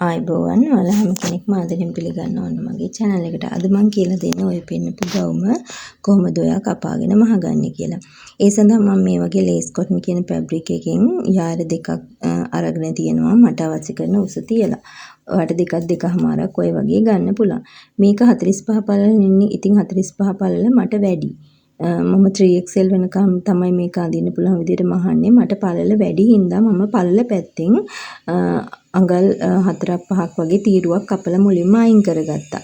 ආයුබෝවන් ඔයාලා හැම කෙනෙක්ම ආදරෙන් පිළිගන්නවා මගේ channel එකට. අද මම කියලා දෙන්නේ ඔය පෙන්නපු ගවුම කොහොමද ඔයා කපාගෙන මහගන්නේ කියලා. ඒ සඳහා මම මේ වගේ lace cotton කියන fabric එකකින් යාර දෙකක් අරගෙන තියෙනවා මට අවශ්‍ය කරන උස තියලා. ඔයාලට දෙකමාරක් ඔය වගේ ගන්න පුළුවන්. මේක 45 පළල ඉන්නේ. ඉතින් 45 පළල මට වැඩි. මම 3XL වෙනකම් තමයි මේක අඳින්න පුළුවන් විදිහට මහන්නේ. මට පළල වැඩි හින්දා මම පළල පැත්තෙන් අඟල් 4-5ක් වගේ තීරුවක් කපලා මුලින්ම අයින් කරගත්තා.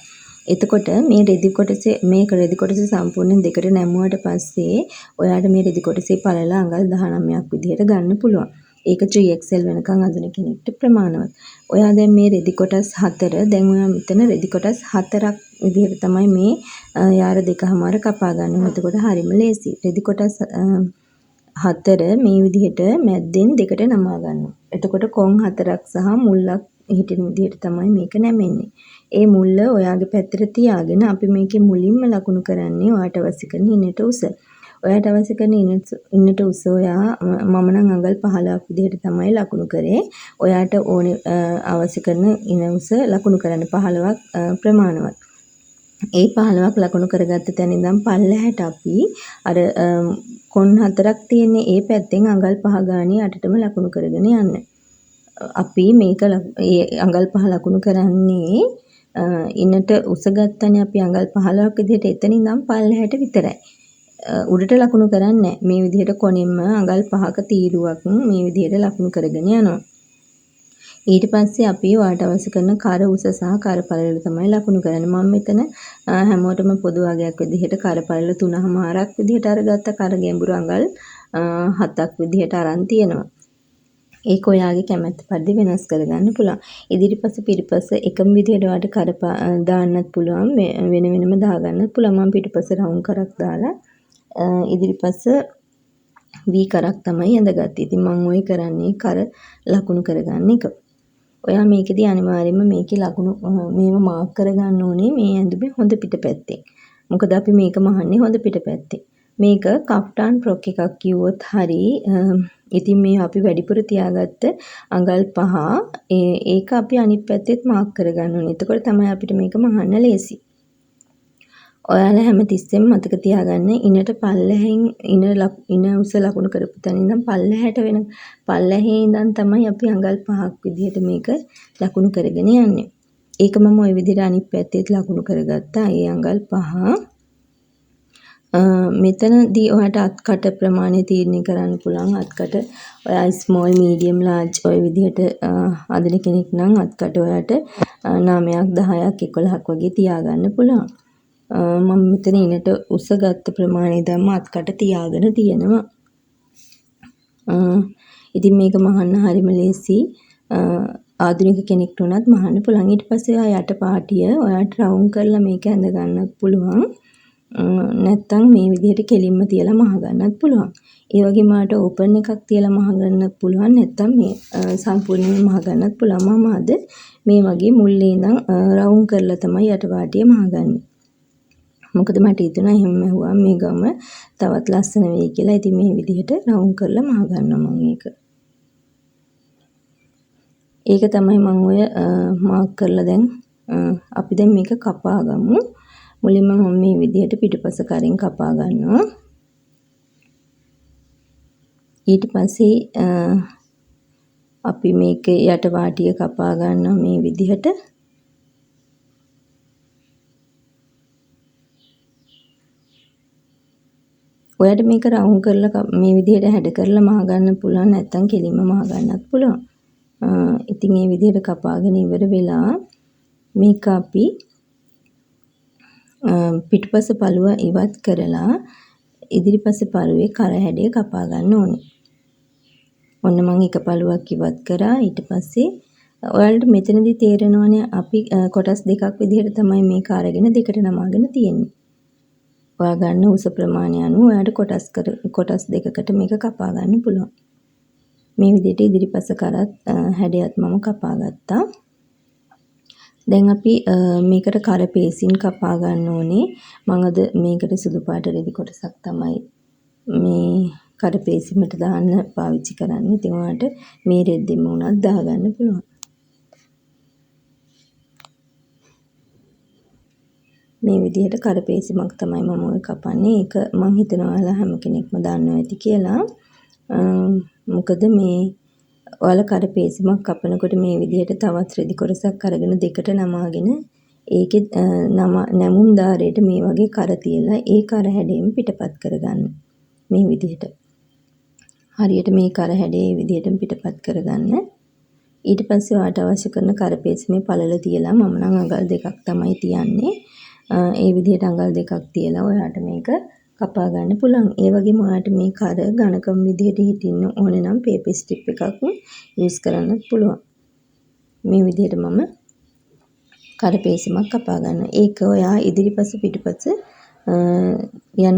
එතකොට මේ රෙදි කොටසේ සම්පූර්ණයෙන් දෙකට නැමුවට පස්සේ ඔයාලට මේ රෙදි කොටසේ පළල අඟල් 19ක් විදිහට ගන්න පුළුවන්. ඒක 3XL වෙනකම් අඳින කෙනෙක්ට ප්‍රමාණවත්. ඔයා දැන් මේ රෙදි කොටස් 4 දැන් ඔයා මෙතන රෙදි කොටස් 4ක් විදිහට තමයි මේ යාර දෙකමාර කපා ගන්න ඕනේ. එතකොට හරිම ලේසි. රෙදි කොටස් 4 මේ විදිහට මැද්දෙන් දෙකට නමා ගන්නවා. එතකොට කොන් 4ක් සහ මුල්ලක් හිටින විදිහට තමයි මේක නැමෙන්නේ. ඒ මුල්ල ඔයාගේ පැත්තට තියාගෙන අපි මේකේ මුලින්ම ලකුණු කරන්නේ ඔයාට අවශ්‍ය කරන ඉන්නට උස. ඔයාට අවශ්‍ය කරන ඉන්නට උස ඔයා මම නම් අඟල් 15ක් විදිහට තමයි ලකුණු කරේ. ඔයාට ඕනේ අවශ්‍ය කරන ඉන උස ලකුණු කරන්න 15ක් ප්‍රමාණවත්. ඒ 15ක් ලකුණු කරගත්ත තැන ඉඳන් පල්ලෙහාට අපි අර කොන් 4ක් තියෙන ඒ පැත්තෙන් අඟල් 5 ගානේ යටටම ලකුණු කරගෙන යන්න. අපි මේක අඟල් 5 ලකුණු කරන්නේ ඉන්නට උස ගත්තනේ අපි අඟල් 15ක් විදිහට එතන ඉඳන් පල්ලෙහාට විතරයි. උඩට ලකුණු කරන්නේ මේ විදිහට කොනින්ම අඟල් 5ක තීරුවක් මේ විදිහට ලකුණු කරගෙන යනවා. ඊට පස්සේ අපි ඔයාට අවශ්‍ය කරන කර උස සහ කර පළල තමයි ලකුණු කරන්නේ. මම මෙතන හැමෝටම පොදු වගයක් විදිහට කර පළල 3මාරක් විදිහට අරගත්ත කර ගැඹුරු අඟල් 7ක් විදිහට අරන් තියෙනවා. ඒක ඔයාගේ කැමැත්ත පරිදි වෙනස් කරගන්න පුළුවන්. ඉදිරිපස පිටිපස එකම විදිහට ඔයාට කර දාන්නත් පුළුවන් වෙන වෙනම දාගන්නත් පුළුවන්. මම පිටිපස රවුම් කරක් දාලා ඉදිරිපස V කරක් තමයි ඇඳගත්තේ. ඉතින් මම ඔය කරන්නේ කර ලකුණු කරගන්න එක. ඔයා මේකෙදී අනිවාර්යයෙන්ම මේකේ ලකුණු මේව මාක් කරගන්න ඕනේ මේ ඇඳුමේ හොඳ පිටපැත්තෙන්. මොකද අපි මේක මහන්නේ හොඳ පිටපැත්තෙන්. මේක කෆ්ටාන් ෆ්‍රොක් එකක් කිව්වොත් හරි. ඉතින් මේ අපි වැඩිපුර තියාගත්ත අඟල් 5 ඒක අපි අනිත් පැත්තෙත් මාක් කරගන්න ඕනේ. එතකොට තමයි අපිට මේක මහන්න ලේසි. ඔයාලා හැමතිස්සෙම මතක තියාගන්න ඉනට පල්ලෙහෙන් ඉන උස ලකුණු කරපු තැන ඉඳන් පල්ලෙහේ ඉඳන් තමයි අපි අඟල් 5ක් විදිහට මේක ලකුණු කරගෙන යන්නේ. ඒක මම ওই විදිහට අනිත් පැත්තෙත් ලකුණු කරගත්තා. ඒ අඟල් 5 මෙතනදී ඔයාට අත්කට ප්‍රමාණය තීරණය කරන්න පුළුවන්. අත්කට ඔයා ස්මෝල් මීඩියම් ලාර්ජ් ඔය විදිහට අදින කෙනෙක් නම් අත්කට ඔයාට 9ක් 10ක් 11ක් වගේ තියාගන්න පුළුවන්. මම මෙතන ඉනට උස ගත්ත ප්‍රමාණය දැම්ම අත්කට තියාගෙන තියෙනවා. ඉතින් මේක මහන්න හරිම ලේසි. ආධුනික කෙනෙක්ට උනත් මහන්න පුළුවන්. ඊට පස්සේ ඔයා යට පාටිය ඔයාට රවුම් කරලා මේක ඇඳ ගන්නත් පුළුවන්. නැත්තම් මේ විදිහට කෙලින්ම තියලා මහ ගන්නත් පුළුවන්. ඒ වගේම ආට ඕපන් එකක් තියලා මහ ගන්නත් පුළුවන්. නැත්තම් මේ සම්පූර්ණයෙන් මහ ගන්නත් පුළුවන්. මම අද මේ වගේ මුල්ලේ ඉඳන් රවුම් කරලා තමයි යට පාටිය මහ ගන්නේ. මොකද මට හිතුණා එහෙම මැහුවා මේ ගම තවත් ලස්සන වෙයි කියලා. ඉතින් මේ විදිහට රවුම් කරලා මහ ගන්නවා මම ඒක. ඒක තමයි මම ඔය මාක් කරලා දැන් අපි දැන් මේක කපා ගමු. මුලින්ම මම මේ විදිහට පිටුපස කරින් කපා ගන්නවා. ඊට පස්සේ අපි මේක යට වාටිය කපා ගන්නවා මේ විදිහට. ඔයාලට මේක රවුම් කරලා මේ විදිහට හැඩ කරලා මහ ගන්න පුළුවන්. නැත්නම් කෙලින්ම මහ ගන්නත් පුළුවන්. ඉතින් මේ විදිහට කපාගෙන ඉවර වෙලා මේක අපි පිටුපස පළුව ඉවත් කරලා ඉදිරිපස පළුවේ කර හැඩය කපා ගන්න ඕනේ. ඔන්න මම එක පළුවක් ඉවත් කරා. ඊට පස්සේ ඔයාලට මෙතනදී තේරෙනවනේ අපි කොටස් දෙකක් විදිහට තමයි මේක අරගෙන දෙකට නමාගෙන තියෙන්නේ. ඔයා ගන්න උස ප්‍රමාණය අනුව ඔයාට කොටස් දෙකකට මේක කපා ගන්න පුළුවන්. මේ විදිහට ඉදිරිපස කරත් හැඩයත් මම කපා ගත්තා. දැන් අපි මේකට කර පේසින් කපා ගන්න ඕනේ. මම අද මේකට සුදු පාට රෙදි කොටසක් තමයි මේ කර පේසිමට දාන්න පාවිච්චි කරන්නේ. ඉතින් ඔයාලට මේ රෙද්දෙම උනත් දාගන්න පුළුවන්. මේ විදිහට කරපේසිමක් තමයි මම ඔය කපන්නේ. ඒක මං හිතනවා ඔයාලා හැම කෙනෙක්ම දන්නවා ඇති කියලා. මොකද මේ ඔයාලා කරපේසිමක් කපනකොට මේ විදිහට තවත් රෙදි කොටසක් අරගෙන දෙකට නමාගෙන ඒකේ නැමුම් දාරයට මේ වගේ කර තියලා ඒ කර හැඩයෙන් පිටපත් කරගන්න. මේ විදිහට. හරියට මේ කර හැඩේ මේ විදිහටම පිටපත් කරගන්න. ඊට පස්සේ ඔයාට අවශ්‍ය කරන කරපේසිමේ පළල තියලා මම නම් අඟල් දෙකක් තමයි තියන්නේ. ඒ විදිහට අඟල් දෙකක් තියලා ඔයාට මේක කපා ගන්න පුළුවන්. ඒ වගේම ඔයාට මේ කර ඝනකම් විදිහට හිටින්න ඕනේ නම් පේපර් ස්ට්‍රිප් එකක් යූස් කරන්නත් පුළුවන්. මේ විදිහට මම කරපේසිමක් කපා ගන්නවා. ඒක ඔයා ඉදිරිපස පිටුපස යන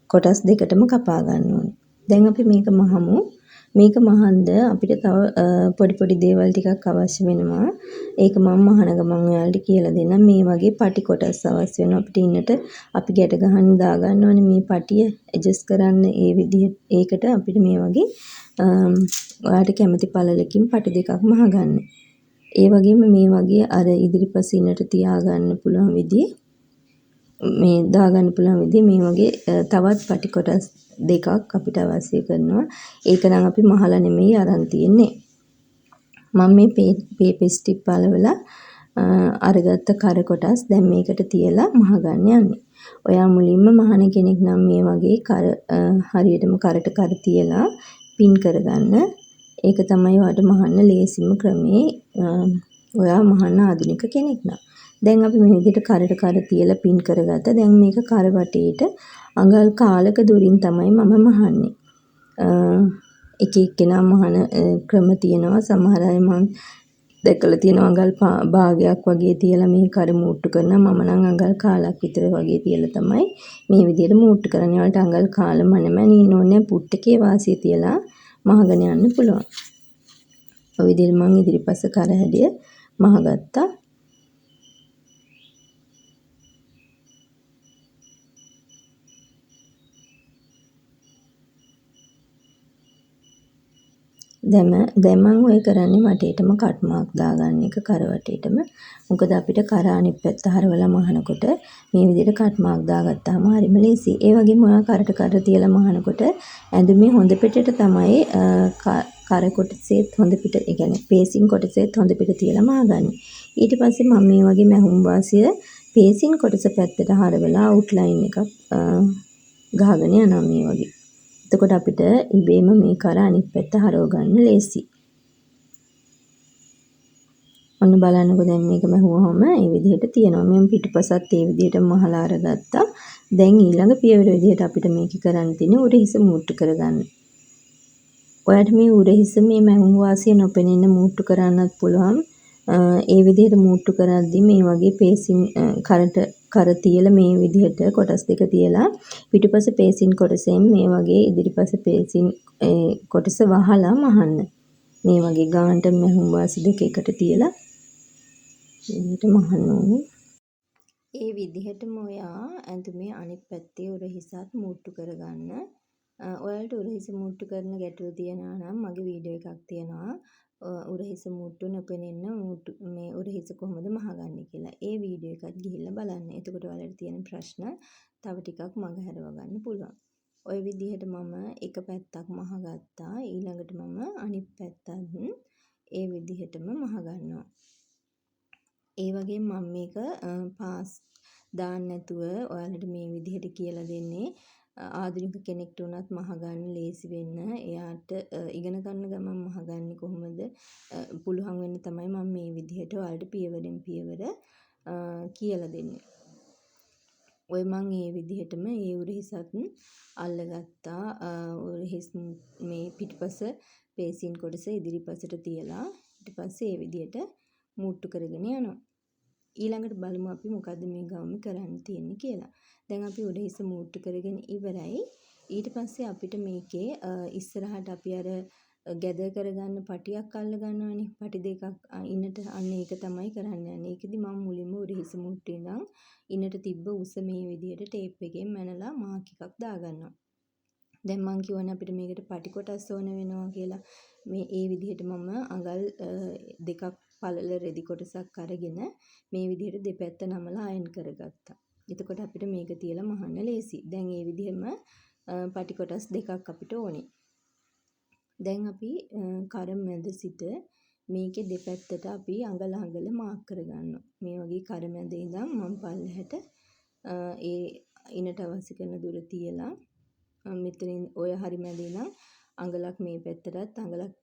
කොටස් දෙකටම කපා ගන්න ඕනේ. දැන් අපි මේක මහමු. මේක මහන්ද අපිට තව පොඩි දේවල් ටිකක් අවශ්‍ය වෙනවා. ඒක මම මහන ගමන් ඔයාලට කියලා දෙන්නම්. මේ වගේ පටි කොටස් අවශ්‍ය වෙනවා. අපිට ඉන්නට අපි ගැට ගහන්න දා ගන්න ඕනේ මේ පටිය ඇඩ්ජස්ට් කරන්න ඒ විදිහට. ඒකට අපිට මේ වගේ ඔයාලට කැමති පළලකින් පටි දෙකක් මහගන්න. ඒ වගේම මේ වගේ අර ඉදිරිපස ඉන්නට තියාගන්න පුළුවන් විදිහේ මේ දාගන්න පුළුවන් විදිහේ මේ වගේ තවත් පටි කොටස් දෙකක් අපිට අවශ්‍ය කරනවා. ඒක නම් අපි මහලා නෙමෙයි අරන් තියෙන්නේ. මම මේ පේපර් ස්ට්‍රිප් පළවලා අරගත්ත කර කොටස් දැන් මේකට තියලා මහගන්න යන්නේ. ඔයා මුලින්ම මහන කෙනෙක් නම් මේ වගේ හරියටම කරට කර තියලා පින් කරගන්න. ඒක තමයි ඔයාට මහන්න ලේසිම ක්‍රමේ. ඔයා මහන්න ආධුනික කෙනෙක් නම්. දැන් අපි මේ විදිහට කරට කර තියලා පින් කරගත්තා. දැන් මේක කර වටේට අඟල් කාලක දුරින් තමයි මම මහන්නේ. එක එක්කෙනා මහන ක්‍රම තියෙනවා. සමහර අය මම දැකලා තියෙනවා අඟල් භාගයක් වගේ තියලා මේ කර මූට්ටු කරනවා. මම නම් අඟල් කාලක් විතර වගේ තියලා තමයි මේ විදිහට මූට්ටු කරන්නේ. ඔයාලට අඟල් කාල මනමනින්න ඕනේ පුට්ටකේ වාසිය තියලා මහගෙන යන්න පුළුවන්. ඔය විදිහට මම ඉදිරිපස කර හැඩය මහගත්තා. දැන් මම ඔය කරන්නේ වටේටම කට් මාක් දාගන්න එක කර වටේටම. මොකද අපිට කර අනිත් පැත්ත හරවලා මහනකොට මේ විදිහට කට් මාක් දාගත්තාම හරිම ලේසි. ඒ වගේම ඔයා කරට කර තියලා මහනකොට ඇඳුමේ හොඳ පිටට තමයි කර කොටසෙත් හොඳ පිට, ඒ කියන්නේ පේසින් කොටසෙත් හොඳ පිට තියලා මහගන්නේ. ඊට පස්සේ මම මේ වගේ මැහුම් වාසිය පේසින් කොටස පැත්තට හරවලා අවුට්ලයින් එකක් ගහගෙන යනවා මේ වගේ. එතකොට අපිට ඉබේම මේ කර අනිත් පැත්ත හරව ගන්න ලේසි. ඔන්න බලන්නකෝ දැන් මේක මැහුවහම මේ විදිහට තියෙනවා. මම පිටුපසත් මේ විදිහට මහලා අරගත්තා. දැන් ඊළඟ පියවර විදිහට අපිට මේක කරන්න තියෙන්නේ උරහිස මූට්ටු කරගන්න. ඔයාලට මේ උරහිස මේ මැහුම් වාසිය නොපෙනෙන්න මූට්ටු කරන්නත් පුළුවන්. ඒ විදිහට මූට්ටු කරද්දී මේ වගේ පේසින් කර තියලා මේ විදිහට කොටස් දෙක තියලා පිටුපස පේසින් කොටසෙන් මේ වගේ ඉදිරිපස පේසින් කොටස වහලා මහන්න. මේ වගේ ගානට මැහුම් වාසි දෙක එකට තියලා විදිහට මහන්න ඕනේ. ඒ විදිහටම ඔයා ඇඳුමේ අනිත් පැත්තේ උරහිසත් මූට්ටු කරගන්න. ඔයාලට උරහිස මූට්ටු කරන ගැටලු තියෙනවා නම් මගේ වීඩියෝ එකක් තියෙනවා. උරහිස මූට්ටු නොපෙනෙන්න මේ උරහිස කොහොමද මහගන්නේ කියලා. ඒ වීඩියෝ එකත් ගිහිල්ලා බලන්න. එතකොට ඔයාලට තියෙන ප්‍රශ්න තව ටිකක් මගහැරව ගන්න පුළුවන්. ඔය විදිහට මම එක පැත්තක් මහගත්තා. ඊළඟට මම අනිත් පැත්තත් ඒ විදිහටම මහගන්නවා. ඒ වගේම මම මේක පාස් දාන්න නැතුව ඔයාලට මේ විදිහට කියලා දෙන්නේ. ආධුනික කෙනෙක්ට උනත් මහගන්න ලේසි වෙන්න. එයාට ඉගෙන ගන්න ගමන් මහගන්නේ කොහොමද පුළුවන් වෙන්න තමයි මම මේ විදිහට ඔයාලට පියවරෙන් පියවර කියලා දෙන්නේ. ඔය මං මේ විදිහටම ඒ උරහිසත් අල්ලගත්තා. උරහිස් මේ පිටිපස පේසින් කොටස ඉදිරිපසට තියලා ඊට පස්සේ මේ විදිහට මූට්ටු කරගෙන යනවා. ඊළඟට බලමු අපි මොකද්ද මේ ගාමේ කරන්න තියෙන්නේ කියලා. දැන් අපි උරහිස මූට්ටු කරගෙන ඉවරයි. ඊට පස්සේ අපිට මේකේ ඉස්සරහට අපි අර ගැදර් කරගන්න පටියක් අල්ල ගන්නවනේ. පටි දෙකක් ඉන්නට අන්න ඒක තමයි කරන්න යන්නේ. ඒකෙදි මම මුලින්ම උරහිස මුට්ටේ ඉඳන් ඉන්නට තිබ්බ උස මේ විදිහට ටේප් එකෙන් මැනලා මාක් එකක් දාගන්නවා. දැන් මම කියවනේ අපිට මේකට පටි කොටස් ඕන වෙනවා කියලා. මේ ඒ විදිහට මම අඟල් දෙකක් පළල රෙදි කොටසක් අරගෙන මේ විදිහට දෙපැත්ත නමලා අයන් කරගත්තා. එතකොට අපිට මේක තියලා මහන්න ලේසි. දැන් මේ විදිහෙම පටි කොටස් දෙකක් අපිට ඕනේ. දැන් අපි කර මැද සිට මේකේ දෙපැත්තට අපි අඟල අඟල මාක් කරගන්නවා. මේ වගේ කර මැද ඉඳන් මම පල්ලෙහාට ඒ ඉනට අවශ්‍ය කරන දුර තියලා මෙතනින් ඔය හරි මැද ඉඳන් අඟලක් මේ පැත්තටත් අඟලක්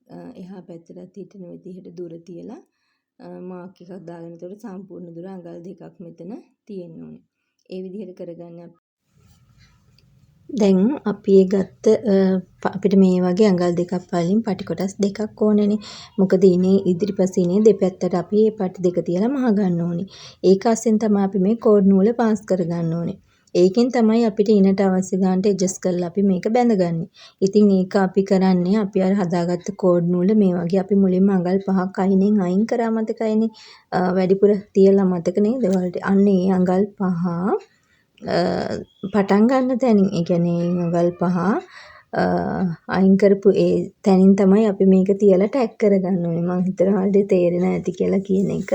එහා පැත්තටත් හිටින විදිහට දුර තියලා මාක් එකක් දාගෙන ඒතකොට සම්පූර්ණ දුර අඟල් දෙකක් මෙතන තියෙන්න ඕනේ. ඒ විදිහට කරගන්න දැන් අපි ගත්ත අපිට මේ වගේ අඟල් දෙකක් පළින් පටි කොටස් දෙකක් ඕනේනේ. මොකද ඉනේ ඉදිරිපස්සේ ඉනේ දෙපැත්තට අපි මේ පටි දෙක තියලා මහ ගන්න ඕනේ. ඒක අස්සෙන් තමයි අපි මේ කෝඩ් නූල පාස් කරගන්න ඕනේ. ඒකෙන් තමයි අපිට ඉනට අවශ්‍ය ගානට ඇඩ්ජස්ට් කරලා අපි මේක බැඳගන්නේ. ඉතින් ඒක අපි කරන්නේ අපි අර හදාගත්ත කෝඩ් නූල මේ වගේ අපි මුලින්ම අඟල් 5ක් අයිනෙන් අයින් කරා මතකයිනේ. වැඩිපුර තියලා මතක නේද? අන්න ඒ අඟල් 5 පටන් ගන්න තැනින් ඒ කියන්නේ අඟල් 5 අයින් කරපු ඒ තැනින් තමයි අපි මේක තියලා ටැග් කරගන්න ඕනේ. මම හිතනවා ඔයාලට තේරෙන්නේ නැති කියලා කියන එක.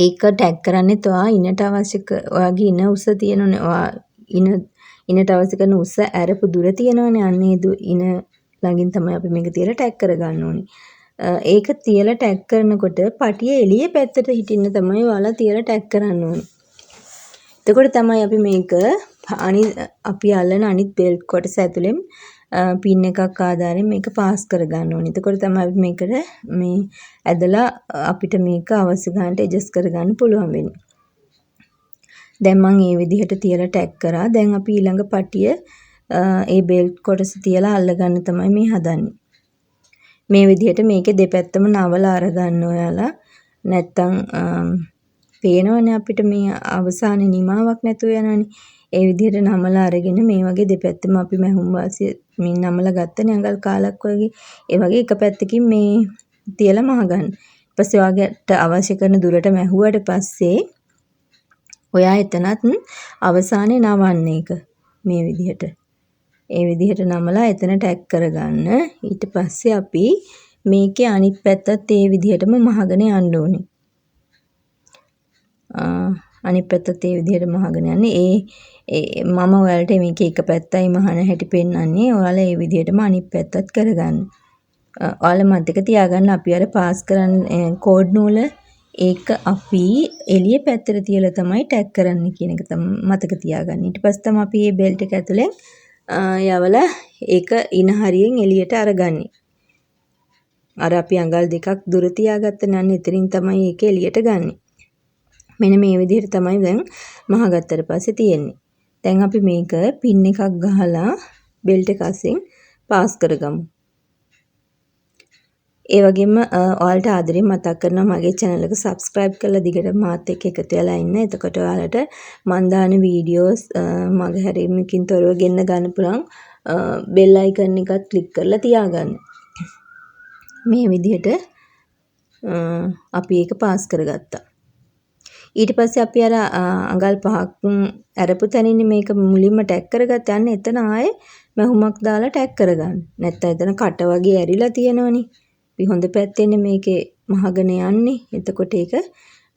ඒක ටැග් කරන්නේත් ඔයා ඉනට අවශ්‍ය ඔයාගේ ඉන උස තියෙනනේ. ඔයා ඉනට අවශ්‍ය කරන උස ඇරපු දුර තියෙනවනේ. අන්න ඒ ඉන ළඟින් තමයි අපි මේක තියලා ටැග් කරගන්න ඕනේ. ඒක තියලා ටැග් කරනකොට පටිය එළියේ පැත්තට හිටින්න තමයි ඔයාලා තියලා ටැග් කරන්න ඕනේ. එතකොට තමයි අපි මේක අපි අල්ලන අනිත් බෙල්ට් කොටස ඇතුලෙන් පින් එකක් ආධාරයෙන් මේක පාස් කරගන්න ඕනේ. එතකොට තමයි අපි මේකට මේ ඇදලා අපිට මේක අවශ්‍ය ගන්නට ඇඩ්ජස්ට් කරගන්න පුළුවන් වෙන්නේ. දැන් මම මේ විදිහට තියලා ටැග් කරා. දැන් අපි ඊළඟ පටිය ඒ බෙල්ට් කොටස තියලා අල්ලගන්න තමයි මේ හදන්නේ. මේ විදිහට මේකේ දෙපැත්තම නවලා අරගන්න ඔයාලා. නැත්තම් පේනවනේ අපිට මේ අවසානයේ නිමාවක් නැතුව යනවනේ. ඒ විදිහට නමලා අරගෙන මේ වගේ දෙපැත්තම අපි මැහුම් වාසිය මින් නමලා ගත්තනේ අඟල් කාලක් වගේ. ඒ වගේ එක පැත්තකින් මේ තියලා මහ ගන්න. ඊට පස්සේ ඔයාලට අවශ්‍ය කරන දුරට මැහුවට පස්සේ ඔයා එතනත් අවසානයේ නවන්න එක මේ විදිහට. ඒ විදිහට නමලා එතන ටැග් කරගන්න. ඊට පස්සේ අපි මේකේ අනිත් පැත්තත් ඒ විදිහටම මහගෙන යන්න ඕනේ. අනිත් පැත්තත් ඒ විදිහට මහගෙන යන්නේ. මම ඔයාලට මේකේ එක පැත්තයි මහන හැටි පෙන්නන්නේ. ඔයාලා ඒ විදිහටම අනිත් පැත්තත් කරගන්න. ඔයාලා මතක තියාගන්න අපි අර පාස් කරන කෝඩ් නූල ඒක අපි එළිය පැත්තට තියලා තමයි ටැග් කරන්න කියන එක තමයි මතක තියාගන්න. ඊට පස්සේ තමයි අපි මේ බෙල්ට් එක ඇතුලෙන් යවලා ඒක ඉන හරියෙන් එළියට අරගන්නේ. අර අපි අඟල් දෙකක් දුර තියාගත්ත නම් එතනින් තමයි ඒක එළියට ගන්නෙ. මෙන්න මේ විදිහට තමයි දැන් මහගත්තට පස්සේ තියෙන්නේ. දැන් අපි මේක පින් එකක් ගහලා බෙල්ට් එක අස්සෙන් පාස් කරගමු. ඒ වගේම ඔයාලට ආදරෙන් මතක් කරනවා මගේ channel එක subscribe කරලා දිගට මාත් එක්ක එකතු වෙලා ඉන්න. එතකොට ඔයාලට මන් දාන වීඩියෝස් මගේ හැරීමකින් තොරව ගෙන්න ගන්න පුළුවන් bell icon එකත් click කරලා තියාගන්න. මේ විදිහට අපි ඒක පාස් කරගත්තා. ඊට පස්සේ අපි අර අඟල් 5ක් අරපු තැනින් මේක මුලින්ම ටැග් කරගත්ත යන්න එතන ආයේ මැහුමක් දාලා ටැග් කරගන්න. නැත්නම් එතන කට වගේ ඇරිලා තියෙනවනේ. අපි හොඳ පැත්තෙන්නේ මේකේ මහගෙන යන්නේ. එතකොට ඒක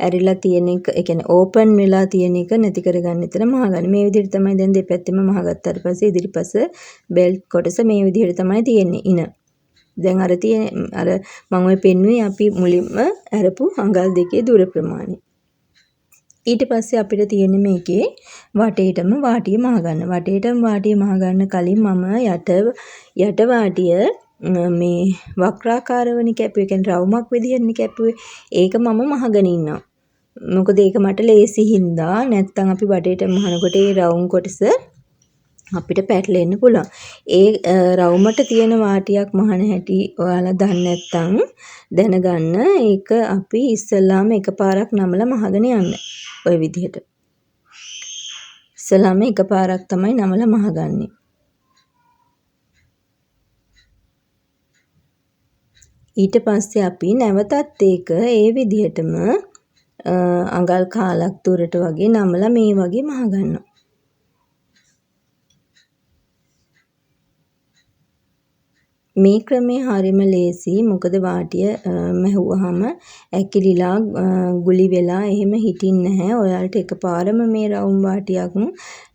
ඇරිලා තියෙන එක, ඒ කියන්නේ ඕපන් වෙලා තියෙන එක නැති කරගන්න එතන මහගන්න. මේ විදිහට තමයි දැන් දෙපැත්තෙම මහගත්තාට පස්සේ ඉදිරිපස බෙල්ට් කොටස මේ විදිහට තමයි තියෙන්නේ ඉන. දැන් අර තියෙන අර මම ඔය පෙන්නුවේ අපි මුලින්ම අරපු අඟල් දෙකේ දුර ප්‍රමාණය. ඊට පස්සේ අපිට තියෙන්නේ මේකේ වටේටම වාටිය මහ ගන්න. වටේටම වාටිය මහ ගන්න කලින් මම යට වාටිය මේ වක්‍රාකාරවනේ කැපුවේ. ඒ කියන්නේ රවුමක් විදිහටනේ කැපුවේ. ඒක මම මහගෙන ඉන්නවා. මොකද ඒක මට ලේසි හින්දා. නැත්තම් අපි වටේට මහනකොට ඒ රවුම් කොටස අපිට පැටලෙන්න පුළුවන්. ඒ රවුමට තියෙන වාටියක් මහන හැටි ඔයාලා දන්නේ නැත්නම් දැනගන්න. ඒක අපි ඉස්සෙල්ලාම එකපාරක් නමලා මහගෙන යන්න. ඔය විදිහට. ඉස්සෙල්ලාම එකපාරක් තමයි නමලා මහගන්නේ. ඊට පස්සේ අපි නැවතත් ඒක ඒ විදිහටම අඟල් කාලක් දුරට වගේ නමලා මේ වගේ මහගන්නවා. මේ ක්‍රමේ හරිම ලේසි. මොකද වාටිය මැහුවහම ඇකිලිලා ගුලි වෙලා එහෙම හිටින්නේ නැහැ. ඔයාලට එකපාරම මේ රවුම් වාටියක්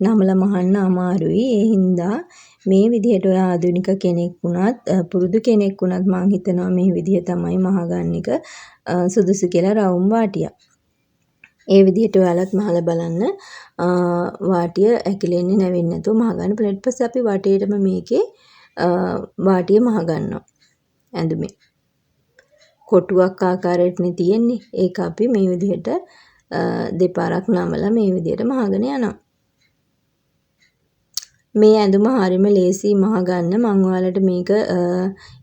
නමලා මහන්න අමාරුයි. ඒ හින්දා මේ විදිහට ඔයා ආධුනික කෙනෙක් වුණත් පුරුදු කෙනෙක් වුණත් මං හිතනවා මේ විදිහ තමයි මහගන්න එක සුදුසු කියලා රවුම් වාටියක්. ඒ විදිහට ඔයාලත් මහලා බලන්න වාටිය ඇකිලෙන්නේ නැවෙන්නේ නැතුව මහගන්න පුළුවන්. ඊට පස්සේ අපි වටේටම මේකේ වාටිය මහගන්නවා ඇඳුමේ. කොටුවක් ආකාරයටනේ තියෙන්නේ. ඒක අපි මේ විදිහට දෙපාරක් නමලා මේ විදිහට මහගෙන යනවා. මේ ඇඳුම හරිම ලේසි මහගන්න. මම ඔයාලට මේක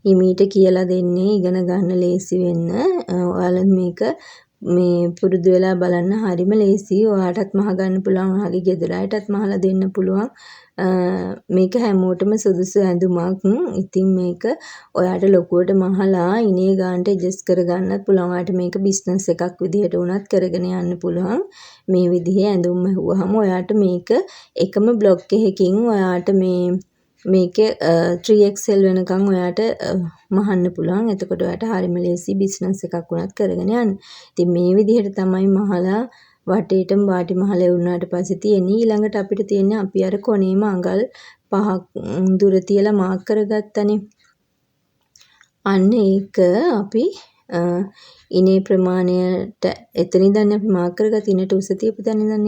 හිමීට කියලා දෙන්නේ ඉගෙන ගන්න ලේසි වෙන්න. ඔයාලා මේක මේ පුරුදු වෙලා බලන්න හරිම ලේසි. ඔයාටත් මහගන්න පුළුවන්. ඔයාගේ ගෙදර අයටත් මහලා දෙන්න පුළුවන්. මේක හැමෝටම සුදුසු ඇඳුමක්. ඉතින් මේක ඔයාට ලොකුවට මහලා ඉනේ ගන්නට ඇඩ්ජස්ට් කරගන්නත් පුළුවන්. ඔයාට මේක බිස්නස් එකක් විදිහට වුණත් කරගෙන යන්න පුළුවන්. මේ විදිහේ ඇඳුම් මහුවහම ඔයාට මේක එකම බ්ලොග් එකකින් ඔයාට මේකේ 3XL වෙනකන් ඔයාට මහන්න පුළුවන්. එතකොට ඔයාට හරිම ලේසි බිස්නස් එකක් වුණත් කරගෙන යන්න. ඉතින් මේ විදිහට තමයි මහලා වටේටම වාටි මහලා වුණාට පස්සේ තියෙන්නේ. ඊළඟට අපිට තියෙන්නේ අපි අර කොනේම අඟල් 5ක් දුර තියලා මාක් කරගත්තනේ. අන්න ඒක අපි ඉනේ ප්‍රමාණයට එතන ඉඳන් අපි මාක් කරගත්ත ඉනට උස තියපු තැන ඉඳන්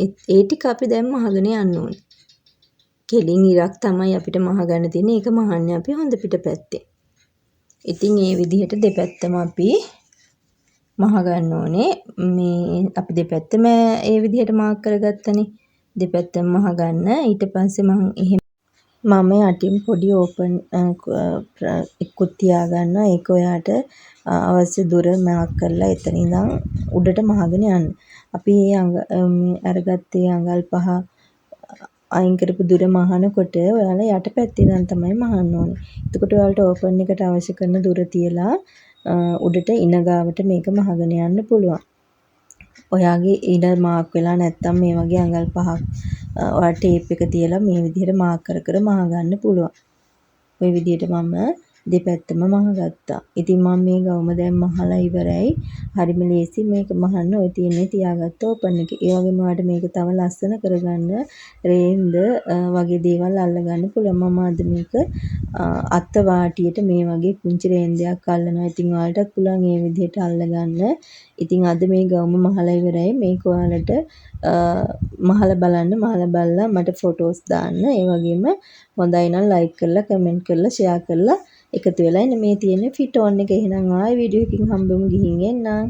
ඒ ටික අපි දැන් මහගෙන යන්න ඕනේ. කෙලින් ඉරක් තමයි අපිට මහගන්න තියෙන්නේ. ඒක මහන්නේ අපි හොඳ පිට පැත්තේ. ඉතින් මේ විදිහට දෙපැත්තම අපි මහගන්න ඕනේ. මේ අපි දෙපැත්තම ඒ විදිහට මාක් කරගත්තනේ. දෙපැත්තම මහගන්න. ඊට පස්සේ මම යටින් පොඩි ඕපන් එකකුත් තියාගන්නවා. ඒක ඔයාට අවශ්‍ය දුර මාක් කරලා එතන ඉඳන් උඩට මහගෙන යන්න. අපි අරගත්තේ අඟල් 5 අයින් කරපු දුර මහනකොට ඔයාලා යට පැත්තේ ඉඳන් තමයි මහන්න ඕනේ. එතකොට ඔයාලට ඕපන් එකට අවශ්‍ය කරන දුර තියලා උඩට ඉන ගාවට මේක මහගෙන යන්න පුළුවන්. ඔයාගේ ඉන මාක් වෙලා නැත්තම් මේ වගේ අඟල් 5ක් ඔයා ටේප් එක තියලා මේ විදිහට මාක් කර මහගන්න පුළුවන්. ওই විදිහට මම දෙපැත්තම මහගත්තා. ඉතින් මම මේ ගවුම දැන් මහලා ඉවරයි. හරිම ලේසි මේක මහන්න. ඔය තියෙන්නේ තියාගත්ත ඕපන් එක. ඒ වගේම ඔයාලට මේක තව ලස්සන කරගන්න රේන්ද වගේ දේවල් අල්ලගන්න පුළුවන්. මම අද මේක අත්ත වාටියට මේ වගේ පුංචි රේන්දයක් අල්ලනවා. ඉතින් ඔයාලටත් පුළුවන් මේ විදිහට අල්ලගන්න. ඉතින් අද මේ ගවුම මහලා ඉවරයි. මේක ඔයාලට මහලා බලන්න. මහලා බලලා මට ෆොටෝස් දාන්න. ඒ වගේම හොඳයි නම් ලයික් කරලා කමෙන්ට් කරලා ෂෙයා කරලා එකතු වෙලා ඉන්න. මේ තියෙන ෆිටෝන් එක. එහෙනම් ආයෙ වීඩියෝ එකකින් හම්බෙමු. ගිහින් එන්නම්.